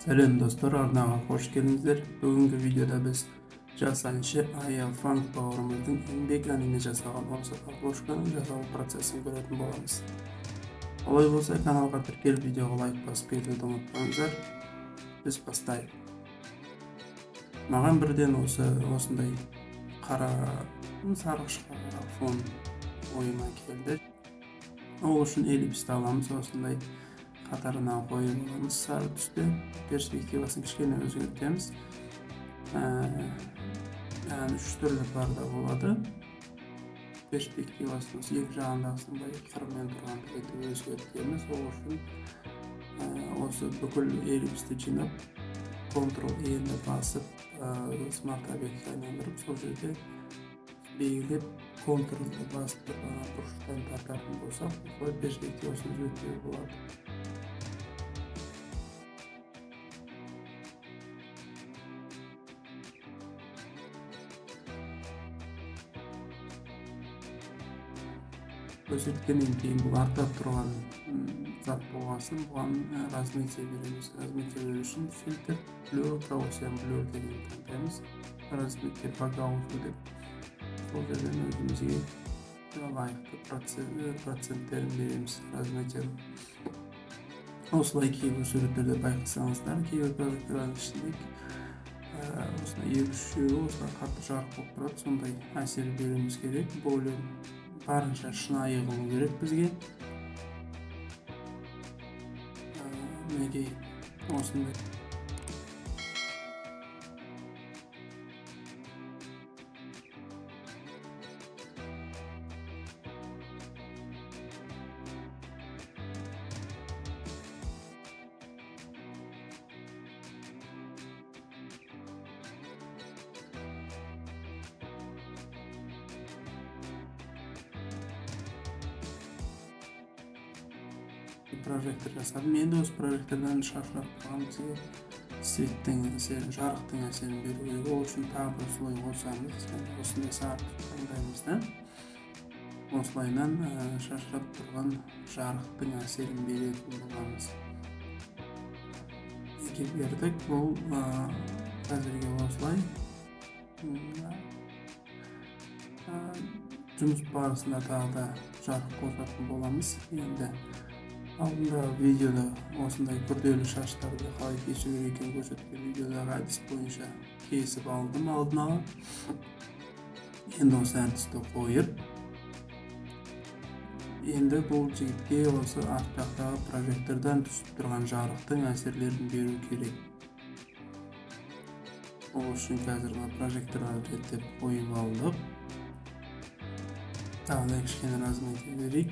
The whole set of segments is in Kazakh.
Selam dostlar, arnağa hoş geldinizler. Bugünkü videoda biz жасанчы aya funk bağırımızın еңбек әніне жасаған осы обложканың жасалу процесін көретін боламыз. Олай болса, каналға тіркеліп видеоға лайк басып кетуді ұмытпаңыздар. Біз бастайық. Маған бірден осындай қара сарғышқа фон ойыма келді. Ол үшін эллипсті аламыз, осындай қатарына қойып аламыз. Сары түсті перспективасын кішкене өзгертеміз. Yani 3 türlü barda болады. Perspektivasını екі жағындағысында қырымен тұрған етіп өзгертеміз. Ол үшін осы бүкіл эллипсті жинап, Ctrl-E-ні басып, смарт объектті айналдырып, сол жерде белгілеп, Ctrl-ді басып тұрған бұрыштан тартатын болсақ, осылай перспективасын өзгертуге болады. Көрсеткеннен кейін бұл артап тұрған зат болғасын, бұған размытие береміз. Размытие беру үшін фильтр, blur, Gaussian blur деген таңдаймыз. Размытие по Gauss'у деп. Сол жерден өзімізге лайықты проценттерін береміз размытияның. Осылай кейбір суреттерде байқасаңыздар, кейбір прожекторлардың ішінде осылай екі-үшеуі осылай қатты жарық болып тұрады, сондай әсер беруіміз керек. Бұл барынша шынайы болу керек бізге. Неге осындай прожектор жасадым. Енді осы прожектордан шашырап тұрған бізге светтің әсерін, жарықтың әсерін беру керек. Ол үшін тағы бір слой қосамыз. Осындай сары таңдаймыз да. Осылайынан шашырап тұрған жарықтың әсерін беретін боламыз. Неге бердік? Бұл қазірге осылай. Жұмыс барысында тағы да жарық қосатын боламыз. Енді алдында видеода осындай күрделі шаштарды қалай кесу керек екенін көрсеткен видеодағы әдіс бойынша кесіп алдым алдын ала. Енді осы әдісті қойып, енді бұл жігітке осы арт жақтағы прожектордан түсіп тұрған жарықтың әсерлерін беру керек. Ол үшін қазір прожекторға реттеп қойып алдық. Тағы да кішкене размытие берейік.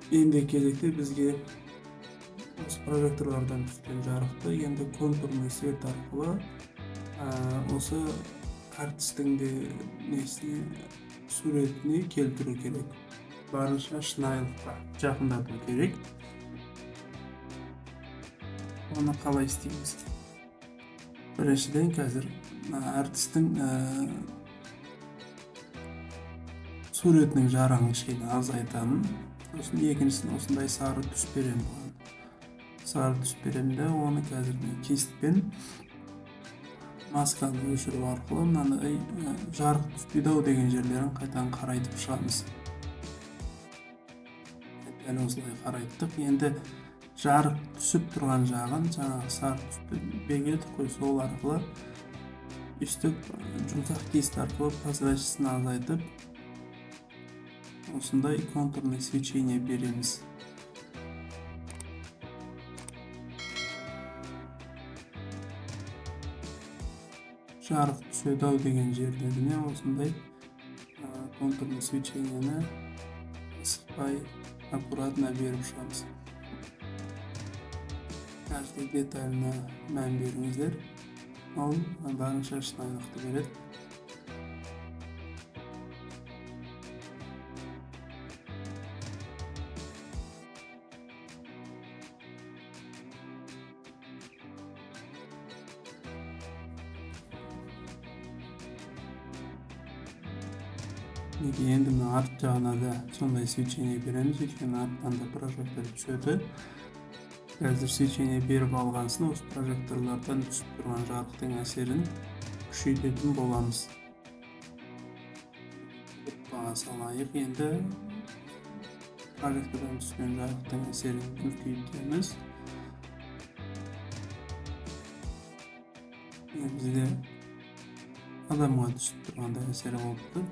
Енді кезекте бізге осы прожекторлардан түскен жарықты енді контурный свет арқылы осы әртістің де суретіне келтіру керек. Барынша шынайылыққа жақындату керек. Оны қалай істейміз? Біріншіден қазір әртістің суретінің жарығын кішкене азайтамын. Сосын екіншісін осындай сары түс беремін. Сары түс беремін де, оны қазір кестпен масканы өшіру арқылы мынандай жарық түспейді-ау деген жерлерін қайтадан қарайтып шығамыз. Дәл осылай қарайттық. Енді жарық түсіп тұрған жағын, жаңағы сары түсті белгіледік қой, сол арқылы үстік жұмсақ кест арқылы прозрачнысын азайтып, осындай контурный свечение береміз. Жарық түседі-ау деген жерлеріне осындай контурный свечениені асықпай аккуратно беріп шығамыз. Каждый деталіне мән беріңіздер. Ол барынша шынайылықты береді. Енді арт жағына да сондай свечение береміз, өйткені арттан да прожектор түседі. Қазір свечение беріп алғансын осы прожекторлардан түсіп тұрған жарықтың әсерін күшейтетін боламыз. Баға салайық. Енді прожектордан түскен жарықтың әсерін үлкейтеміз. Бізде адамға түсіп тұрғанда әсері болыпты.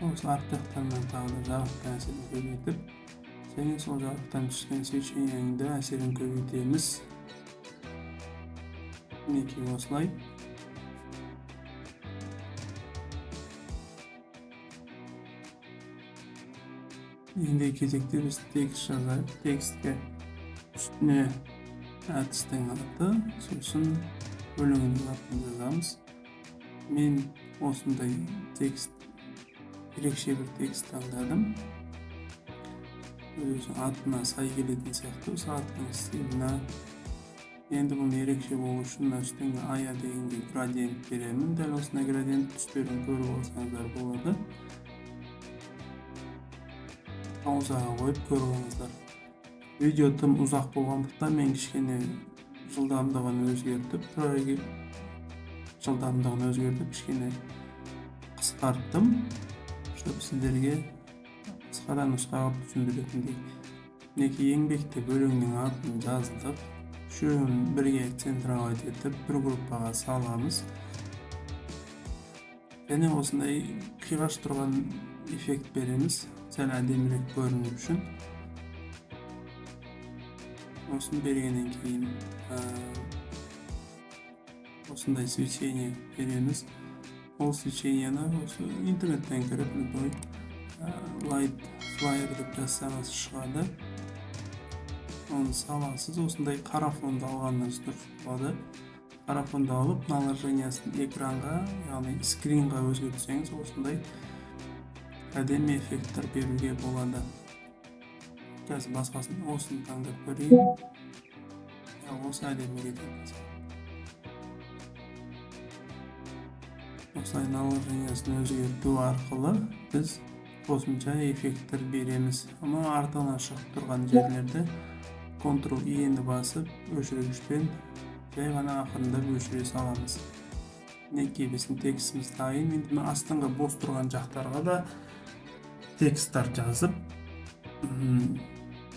Осы арт жақтарынан тағы да жарықтың әсерін көбейтіп, және сол жарықтан түскен свеченияның да әсерін көбейтеміз. Мінекей осылай. Енді кезекте біз текст жазайық. Текстке үстіне әдістің аты, сосын өлеңнің атын жазамыз. Мен осындай текст, ерекше бір текст таңдадым. Өзінің атына сай келетін сияқты, осы атының стиліне. Енді бұл ерекше болу үшін үстіңге ая дегенге градиент беремін. Дәл осындай градиент түстерін көріп алсаңыздар болады. Паузаға қойып көріп алыңыздар. Видео тым ұзақ болғандықтан мен кішкене жылдамдығын өзгертіп, кішкене қысқарттым, чтобы сіздерге қысқара нұсқаға түсіндіретіндей. Мінекей еңбекте өлеңнің атын жаздық. Үшеуін бірге центровать етіп, бір группаға саламыз. Және осындай қиғаш тұрған эффект береміз, сәл әдемірек көріну үшін. Осыны бергеннен кейін осындай свечение береміз. Ол свеченияны осы интернеттен кіріп, любой light flyer деп жазсаңыз шығады. Оны саласыз. Осындай қара фонды алғаныңыз дұрыс болады. Қара фонды алып, наложениясын экранға, яғни скринға өзгертсеңіз, осындай әдемі эффекттер беруге болады. Қазір басқасын осыны таңдап көрейін. Осы әдемі кетеді. Осылай наложениясын өзгерту арқылы біз қосымша эффекттер береміз. Ama артынан шығып тұрған жерлерде Ctrl-E-ні басып, өшіргішпен жай ғана ақырындап өшіре саламыз. Мінекей біздің текстіміз дайын. Енді астыңғы бос тұрған жақтарға да тексттер жазып,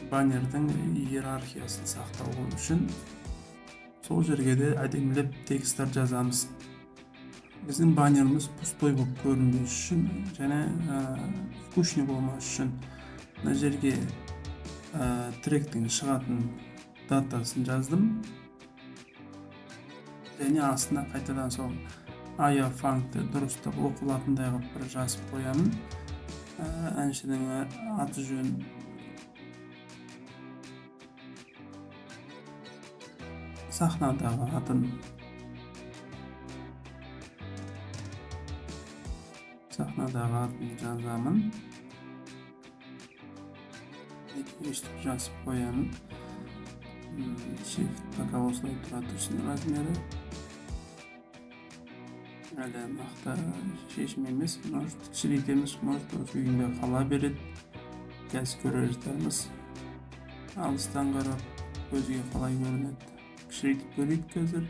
баннердің иерархиясын сақтау үшін сол жерге де әдемілеп тексттер жазамыз. Біздің баннеріміз пустой болып көрінбес үшін және скучный болмас үшін мына жерге тректің шығатын датасын жаздым. Және астына қайтадан сол ая функты дұрыстап оқылатындай қылып бір жазып қоямын. Әншінің аты жөн сахнадағы атын жазамын. Өстіп жазып қоямын. Shift пока осылай тұра тұрсын размері. Әлі нақты шешім емес, может кішірейтеміз, может өз күйінде қала береді. Қазір көрерсіздерміз. Алыстан қарап көзге қалай көрінеді. Кішірейтіп көрейік қазір.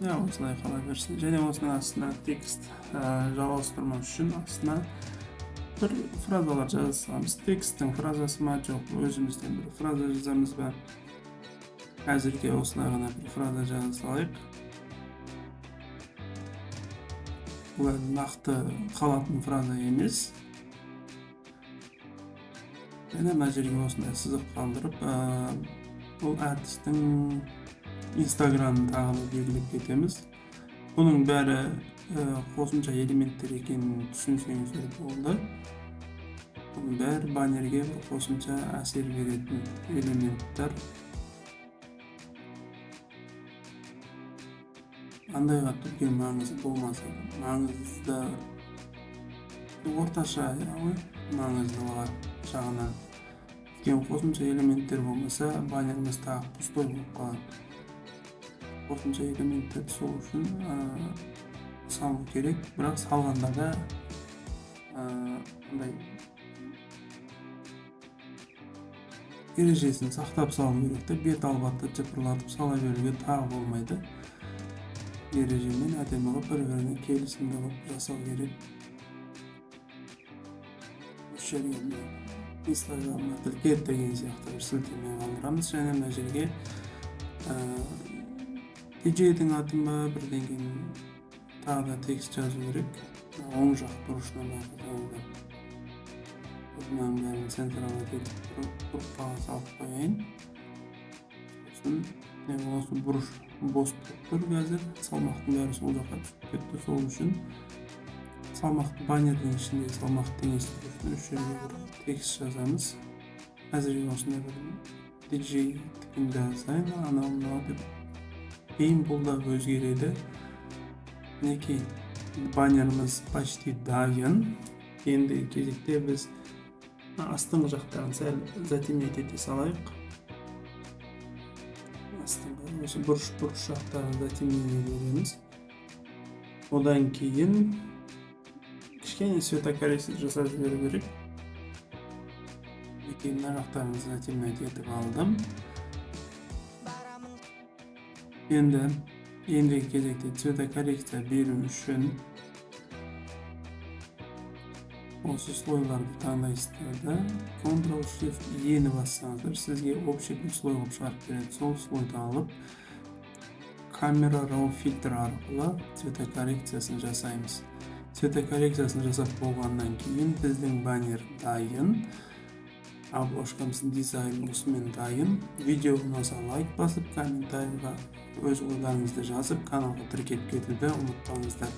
Осылай қала берсін. Және осының астына текст жалғастырмас үшін астына бір фразалар жазамыз. Тексттің фразасы ма жоқ, өзімізден бір фраза жазамыз ба. Әзірге осылай ғана бір фраза жаза салайық. Бұл нақты қалатын фраза емес. Және мына жерге осындай сызық қалдырып, бұл әртістің Instagram тағыны белгілеп кетеміз. Бұның бәрі қосымша элементтер екенін түсінсеңіздер болды. Бұның бәрі баннерге қосымша әсер беретін элементтер. Андайға түлкен маңызы болмаса, маңызды орташа маңыздылығы жағынан. Қосымша элементтер болмаса, баннеріміз тағы пустой болып қалады. Қосымша элементтер сол үшін салу керек, бірақ салғанда да андай эрежесин сактап салуу керек да. Бет албатты жыпырлатып сала берүүгө так болмойду. Эреже менен адеми кылып бири-бирине келишимде кылып жасоо керек. Ошол жерге Instagram'da тилкет деген сыяктуу бир силтеме калтырамыз жана мына жерге DJ'дин атын ба бирдеңени тағы да текст жазуу керек. Оң жак бурушуна багытталган. Bunun bärini sentralga etip kurpağa salıp koyayım. Sosun buruş boş tuttur hazır. Salmaktın bäri sol jaka düşüp ketdi. Sol üçün salmaktı bannerдің içinde salmaktı tengiştirip üç yerге bir tekst жазамыз. Hazır osunda bir DJ tipinde yazayım. Ana dep eң бул да өзгереді. Мінекей баннерimiz почти дайын. Endi кезекте biz астыңғы жақтарын сәл затемнить ете салайық. Астыңғы осы бұрыш жақтарын затемнение береміз. Одан кейін кішкене цветокоррекция жасап жіберу керек. Мына жақтарын затемнить етіп алдым. Ендігі кезекте цветокоррекция беру үшін осы слойларды таңдайсыздар да, Ctrl-Shift-E-ни бассаңыздар, сізге общий bir слой қылып шығарып береді. Сол слойды алып, камера raw filter арқылы цветокоррекциясын жасаймыз. Цветокоррекциясын жасап болғаннан кейін біздің баннер дайын. Обложкамыздың дизайны осымен дайын. Видеоға ұнаса лайк басып, комментарийға өз ойларыңызды жазып, каналға тіркеліп кетуді ұмытпаңыздар.